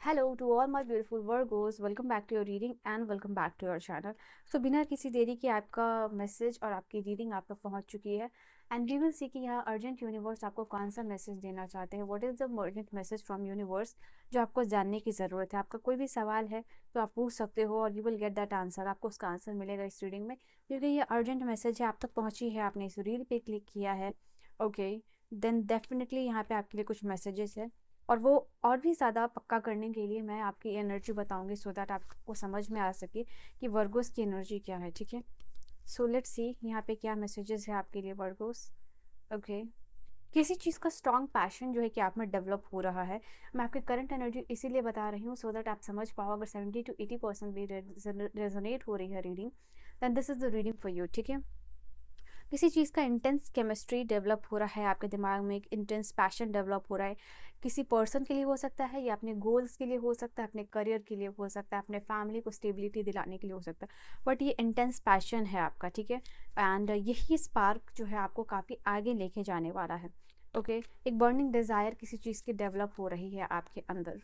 Hello to all my beautiful Virgos. Welcome back to your reading and welcome back to your channel. So बिना किसी देरी के आपका message और आपकी रीडिंग आप तक पहुंच चुकी है एंड वी विल सी कि यहाँ अर्जेंट यूनिवर्स आपको कौन सा मैसेज देना चाहते हैं. What is the urgent message from universe जो आपको जानने की ज़रूरत है. आपका कोई भी सवाल है तो आप पूछ सकते हो और you will get that answer. आपको उसका आंसर मिलेगा इस रीडिंग में क्योंकि ये अर्जेंट मैसेज है, आप तक पहुँची है, आपने इस रील पे क्लिक किया है. ओके, देन डेफिनेटली यहाँ पे आपके लिए कुछ मैसेजेस है और वो और भी ज़्यादा पक्का करने के लिए मैं आपकी एनर्जी बताऊंगी सो दैट आपको समझ में आ सके कि वर्गोस की एनर्जी क्या है. ठीक है, सो लेट्स सी यहाँ पे क्या मैसेजेस है आपके लिए वर्गोस. ओके, किसी चीज़ का स्ट्रॉन्ग पैशन जो है कि आप में डेवलप हो रहा है. मैं आपकी करंट एनर्जी इसीलिए बता रही हूँ सो दैट आप समझ पाओ. अगर 70 to 80% भी रेजोनेट हो रही है reading, then this is the reading for you. ठीक है, किसी चीज़ का इंटेंस केमिस्ट्री डेवलप हो रहा है आपके दिमाग में, एक इंटेंस पैशन डेवलप हो रहा है. किसी पर्सन के लिए हो सकता है या अपने गोल्स के लिए हो सकता है, अपने करियर के लिए हो सकता है, अपने फैमिली को स्टेबिलिटी दिलाने के लिए हो सकता है. बट ये इंटेंस पैशन है आपका. ठीक है, एंड यही स्पार्क जो है आपको काफ़ी आगे लेके जाने वाला है. ओके, एक बर्निंग डिज़ायर किसी चीज़ की डेवलप हो रही है आपके अंदर.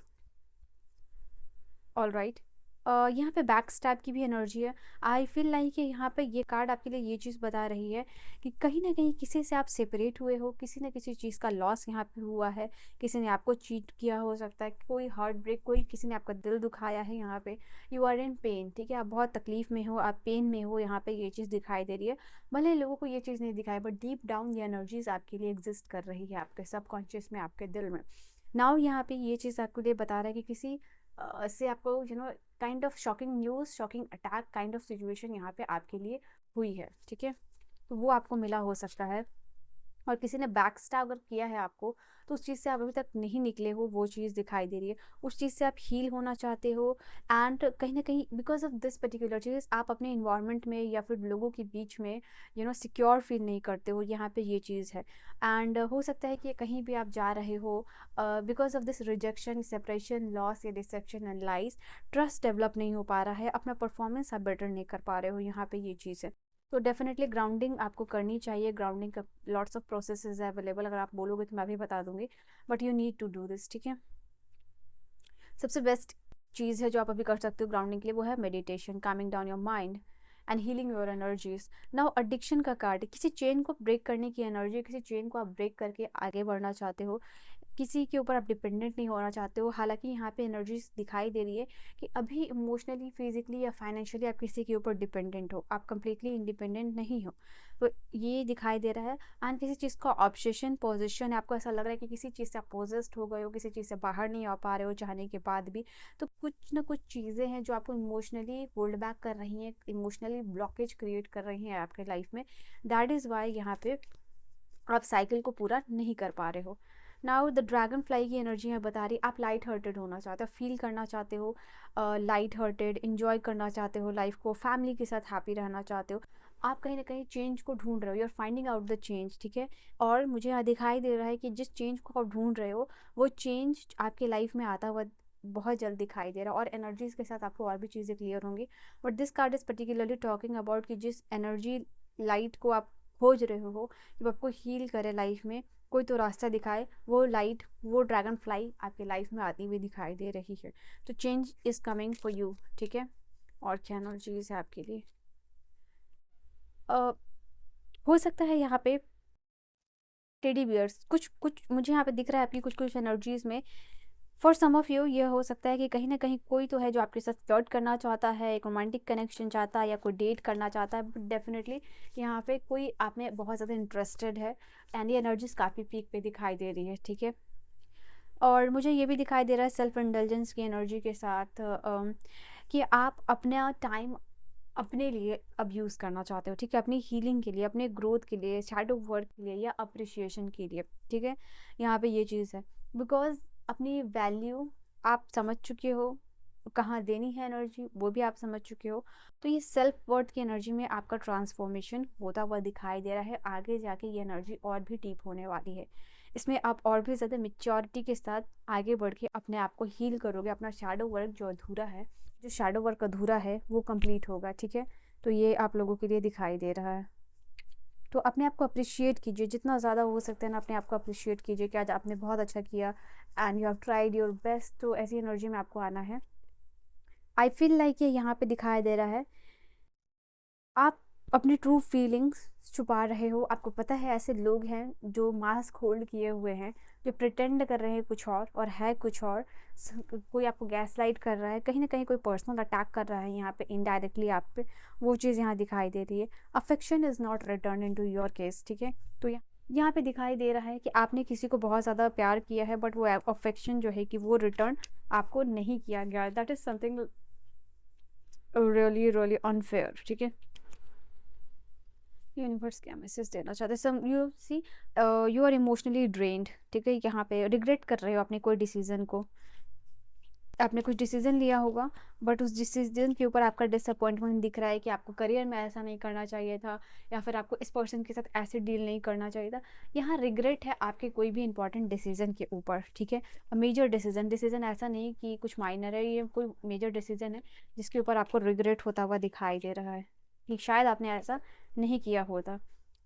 ऑल राइट, यहाँ पे बैक स्टैब की भी एनर्जी है. आई फील लाइक कि यहाँ पे ये कार्ड आपके लिए ये चीज़ बता रही है कि कहीं ना कहीं किसी से आप सेपरेट हुए हो, किसी न किसी चीज़ का लॉस यहाँ पे हुआ है, किसी ने आपको चीट किया हो सकता है, कोई हार्ट ब्रेक, कोई किसी ने आपका दिल दुखाया है. यहाँ पे यू आर इन पेन. ठीक है, आप बहुत तकलीफ में हो, आप पेन में हो. यहाँ पे ये चीज़ दिखाई दे रही है. भले लोगों को ये चीज़ नहीं दिखाई बट डीप डाउन ये एनर्जीज आपके लिए एग्जिस्ट कर रही है आपके सबकॉन्शियस में, आपके दिल में. नाउ यहाँ पे ये चीज़ आपके लिए बता रहा है कि किसी से आपको kind of shocking news, shocking attack kind of situation यहाँ पे आपके लिए हुई है. ठीक है, तो वो आपको मिला हो सकता है और किसी ने बैक स्टैब अगर किया है आपको तो उस चीज़ से आप अभी तक नहीं निकले हो, वो चीज़ दिखाई दे रही है. उस चीज़ से आप हील होना चाहते हो एंड कहीं ना कहीं बिकॉज ऑफ दिस पर्टिकुलर चीज़ आप अपने इन्वायरमेंट में या फिर लोगों के बीच में सिक्योर फील नहीं करते हो. यहाँ पे ये चीज़ है एंड हो सकता है कि कहीं भी आप जा रहे हो because of this rejection, separation, loss या deception and lies, trust develop नहीं हो पा रहा है, अपना परफॉर्मेंस आप बेटर नहीं कर पा रहे हो. यहाँ पे ये चीज़ है. तो डेफिनेटली ग्राउंडिंग आपको करनी चाहिए. ग्राउंडिंग का लॉट्स ऑफ प्रोसेसेस है अवेलेबल. अगर आप बोलोगे तो मैं भी बता दूंगी but you need to do this. ठीक है, सबसे बेस्ट चीज़ है जो आप अभी कर सकते हो ग्राउंडिंग के लिए, वो है meditation, Kameng down your mind and healing your energies. Now addiction का कार्ड, किसी चेन को ब्रेक करने की एनर्जी, किसी चेन को आप ब्रेक करके आगे बढ़ना चाहते हो, किसी के ऊपर आप डिपेंडेंट नहीं होना चाहते हो. हालांकि यहाँ पे एनर्जीज दिखाई दे रही है कि अभी इमोशनली, फिजिकली या फाइनेंशियली आप किसी के ऊपर डिपेंडेंट हो, आप कंप्लीटली इंडिपेंडेंट नहीं हो. तो ये दिखाई दे रहा है. एंड किसी चीज़ का ऑब्सेशन, पोजीशन है, आपको ऐसा लग रहा है कि किसी चीज़ से आप पोजेस्ड हो गए हो, किसी चीज़ से बाहर नहीं आ पा रहे हो चाहने के बाद भी. तो कुछ ना कुछ चीज़ें हैं जो आपको इमोशनली होल्ड बैक कर रही हैं, इमोशनली ब्लॉकेज क्रिएट कर रही हैं आपके लाइफ में. दैट इज़ वाई यहाँ पे आप साइकिल को पूरा नहीं कर पा रहे हो. नाउ द ड्रैगन फ्लाई की एनर्जी है बता रही, आप लाइट हार्टेड होना चाहते हो, फील करना चाहते हो लाइट हार्टेड, इंजॉय करना चाहते हो लाइफ को, फैमिली के साथ हैप्पी रहना चाहते हो. आप कहीं ना कहीं चेंज को ढूंढ रहे हो, you are finding out the change. ठीक है, और मुझे यहाँ दिखाई दे रहा है कि जिस चेंज को आप ढूंढ रहे हो वो चेंज आपके लाइफ में आता हुआ बहुत जल्द दिखाई दे रहा है. और एनर्जीज के साथ आपको और भी चीज़ें क्लियर होंगी. But this card is particularly talking about कि जिस एनर्जी लाइट को आप खोज रहे हो जब आपको हील करे लाइफ में, कोई तो रास्ता दिखाए, वो लाइट, वो ड्रैगन फ्लाई आपके लाइफ में आती हुई दिखाई दे रही है. तो change is coming for you. ठीक है, और क्या एनर्जीज है आपके लिए. अ, हो सकता है यहाँ पे टेडी बियर्स कुछ कुछ मुझे यहाँ पे दिख रहा है आपकी कुछ कुछ एनर्जीज में. फॉर सम ऑफ यू ये हो सकता है कि कहीं ना कहीं कोई तो है जो आपके साथ फ्लर्ट करना चाहता है, एक रोमांटिक कनेक्शन चाहता है या कोई डेट करना चाहता है. बट डेफिनेटली यहाँ पे कोई आप में बहुत ज़्यादा इंटरेस्टेड है एंड ये एनर्जीज काफ़ी पीक पे दिखाई दे रही है. ठीक है, और मुझे ये भी दिखाई दे रहा है सेल्फ इंडल्जेंस की एनर्जी के साथ कि आप अपना टाइम अपने लिए अब यूज़ करना चाहते हो. ठीक है, अपनी हीलिंग के लिए, अपने ग्रोथ के लिए, शैडो वर्क के लिए या अप्रिशिएशन के लिए. ठीक है, यहाँ पे ये चीज़ है बिकॉज अपनी वैल्यू आप समझ चुके हो, कहाँ देनी है एनर्जी वो भी आप समझ चुके हो. तो ये सेल्फ वर्थ की एनर्जी में आपका ट्रांसफॉर्मेशन होता हुआ दिखाई दे रहा है. आगे जाके ये एनर्जी और भी डीप होने वाली है. इसमें आप और भी ज़्यादा मेच्योरिटी के साथ आगे बढ़ के अपने आप को हील करोगे. अपना शैडो वर्क जो अधूरा है, जो शैडो वर्क अधूरा है वो कंप्लीट होगा. ठीक है, तो ये आप लोगों के लिए दिखाई दे रहा है. तो अपने आप को अप्रिशिएट कीजिए, जितना ज़्यादा हो सकता है ना अपने आप को अप्रिशिएट कीजिए कि आज आपने बहुत अच्छा किया and you have tried your best. तो ऐसी एनर्जी में आपको आना है। आई फील लाइक ये यहाँ पे दिखाई दे रहा है आप अपनी ट्रू फीलिंग्स छुपा रहे हो। आपको पता है ऐसे लोग हैं जो मास्क होल्ड किए हुए हैं, जो प्रिटेंड कर रहे हैं कुछ और है कुछ और। कोई आपको गैस लाइट कर रहा है, कहीं ना कहीं कोई पर्सनल अटैक कर रहा है यहाँ पे इनडायरेक्टली आप पे, वो चीज़ यहाँ दिखाई दे रही है। Affection is not return in to your case, ठीक है। तो यहाँ पे दिखाई दे रहा है कि आपने किसी को बहुत ज़्यादा प्यार किया है, बट वो अफेक्शन जो है कि वो रिटर्न आपको नहीं किया गया। That is something really really unfair, ठीक है। यूनिवर्स क्या मैसेज देना चाहते हैं? Some you see you are emotionally drained, ठीक है। यहाँ पे रिग्रेट कर रहे हो अपने कोई डिसीजन को। आपने कुछ डिसीजन लिया होगा बट उस डिसीजन के ऊपर आपका डिसअपॉइंटमेंट दिख रहा है कि आपको करियर में ऐसा नहीं करना चाहिए था, या फिर आपको इस पर्सन के साथ ऐसे डील नहीं करना चाहिए था। यहाँ रिग्रेट है आपके कोई भी इंपॉर्टेंट डिसीजन के ऊपर, ठीक है। मेजर डिसीजन ऐसा नहीं कि कुछ माइनर है, ये कोई मेजर डिसीजन है जिसके ऊपर आपको रिग्रेट होता हुआ दिखाई दे रहा है कि शायद आपने ऐसा नहीं किया होता।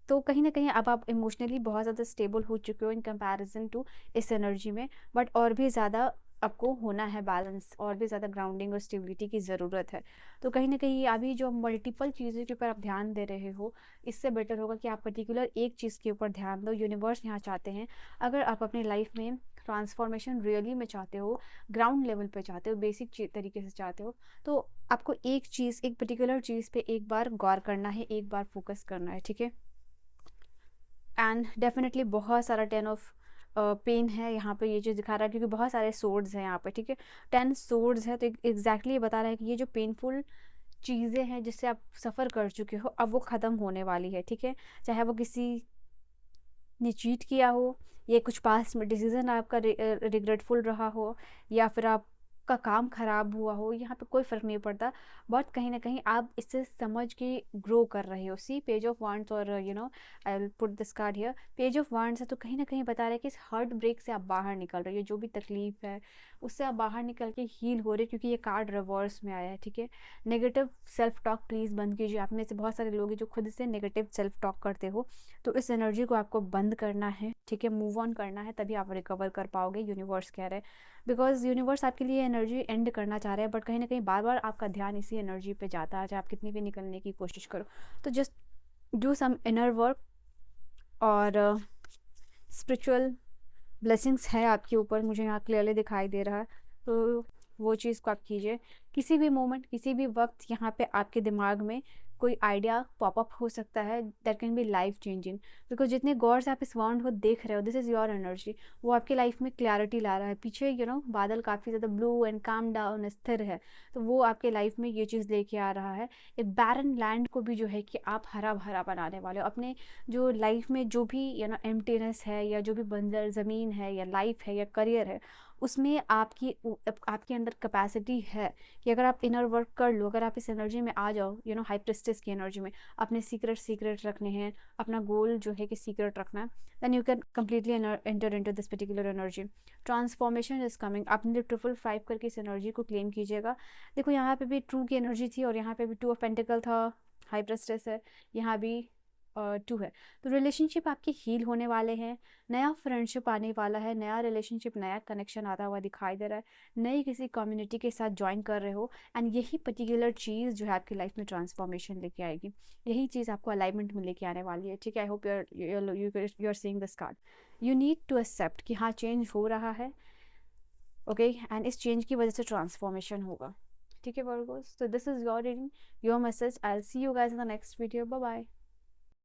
तो कहीं ना कहीं अब आप इमोशनली बहुत ज़्यादा स्टेबल हो चुके हो इन कंपैरिजन टू इस एनर्जी में, बट और भी ज़्यादा आपको होना है बैलेंस, और भी ज़्यादा ग्राउंडिंग और स्टेबिलिटी की ज़रूरत है। तो कहीं ना कहीं अभी जो मल्टीपल चीज़ों के ऊपर आप ध्यान दे रहे हो, इससे बेटर होगा कि आप पर्टिकुलर एक चीज़ के ऊपर ध्यान दो। यूनिवर्स यहाँ चाहते हैं, अगर आप अपनी लाइफ में ट्रांसफॉर्मेशन रियली में चाहते हो, ग्राउंड लेवल पे चाहते हो, बेसिक तरीके से चाहते हो, तो आपको एक चीज़, एक पर्टिकुलर चीज़ पे एक बार गौर करना है, एक बार फोकस करना है, ठीक है। एंड डेफिनेटली बहुत सारा 10 ऑफ पेन है यहाँ पे, ये चीज़ दिखा रहा है क्योंकि बहुत सारे सोर्ड्स हैं यहाँ पे, ठीक है। 10 सोर्ड्स है तो एग्जैक्टली ये बता रहा है कि ये जो पेनफुल चीज़ें हैं जिससे आप सफ़र कर चुके हो, अब वो ख़त्म होने वाली है, ठीक है। चाहे वो किसी ने चीट किया हो, ये कुछ पास्ट में डिसीजन आपका रिग्रेटफुल रहा हो, या फिर आपका काम खराब हुआ हो, यहाँ पे कोई फ़र्क नहीं पड़ता। बट कहीं ना कहीं आप इससे समझ के ग्रो कर रहे हो। सी पेज ऑफ वांड्स, और you know I will put this card here, page of wands है तो कहीं ना कहीं बता रहा है कि इस हार्ट ब्रेक से आप बाहर निकल रहे हो। जो भी तकलीफ है उससे आप बाहर निकल के हील हो रहे हो, क्योंकि ये कार्ड रिवर्स में आया है, ठीक है। नेगेटिव सेल्फ टॉक प्लीज़ बंद कीजिए। आप में से बहुत सारे लोग हैं जो खुद से नेगेटिव सेल्फ टॉक करते हो, तो इस एनर्जी को आपको बंद करना है, ठीक है। मूव ऑन करना है, तभी आप रिकवर कर पाओगे, यूनिवर्स कह रहे हैं। बिकॉज यूनिवर्स आपके लिए एनर्जी एंड करना चाह रहे हैं, बट कहीं ना कहीं बार बार आपका ध्यान इसी एनर्जी पे जाता है, चाहे आप कितनी भी निकलने की कोशिश करो। तो just do some inner work, और स्पिरिचुअल ब्लेसिंग्स है आपके ऊपर, मुझे यहाँ क्लियरली दिखाई दे रहा है। तो वो चीज़ को आप कीजिए। किसी भी मोमेंट, किसी भी वक्त यहाँ पे आपके दिमाग में कोई आइडिया पॉपअप हो सकता है that can be life changing. Because जितने गौर से आप इस वाउंड को देख रहे हो, दिस इज़ योर एनर्जी, वो आपकी लाइफ में क्लैरिटी ला रहा है। पीछे बादल काफ़ी ज़्यादा ब्लू एंड काम डाउन स्थिर है, तो वो आपके लाइफ में ये चीज़ लेके आ रहा है। एक बैरन लैंड को भी जो है कि आप हरा भरा बनाने वाले हो। अपने जो लाइफ में जो भी एम्प्टीनेस है, या जो भी बंजर ज़मीन है, या लाइफ है, या करियर है, उसमें आपके अंदर कैपेसिटी है कि अगर आप इनर वर्क कर लो, अगर आप इस एनर्जी में आ जाओ, हाई प्रेस्टिस की एनर्जी में, अपने सीक्रेट रखने हैं, अपना गोल जो है कि सीक्रेट रखना है, then you can completely enter into this particular energy. Transformation is coming. आपने 555 करके इस एनर्जी को क्लेम कीजिएगा। देखो यहाँ पे भी ट्रू की एनर्जी थी, और यहाँ पे भी 2 ऑफ पेंटिकल था, हाई प्रेस्टिस है, यहाँ भी 2 है। तो रिलेशनशिप आपके हील होने वाले हैं, नया फ्रेंडशिप आने वाला है, नया रिलेशनशिप, नया कनेक्शन आता हुआ दिखाई दे रहा है, नई किसी कम्युनिटी के साथ ज्वाइन कर रहे हो, एंड यही पर्टिकुलर चीज़ जो है आपकी लाइफ में ट्रांसफॉर्मेशन लेके आएगी। यही चीज़ आपको अलाइनमेंट में लेके आने वाली है, ठीक है। I hope you are seeing this card. You need to accept कि हाँ, चेंज हो रहा है, ओके, एंड इस चेंज की वजह से ट्रांसफॉर्मेशन होगा, ठीक है वर्गोस। तो this is your reading, your message. I will see you guys in the next video. Bye bye.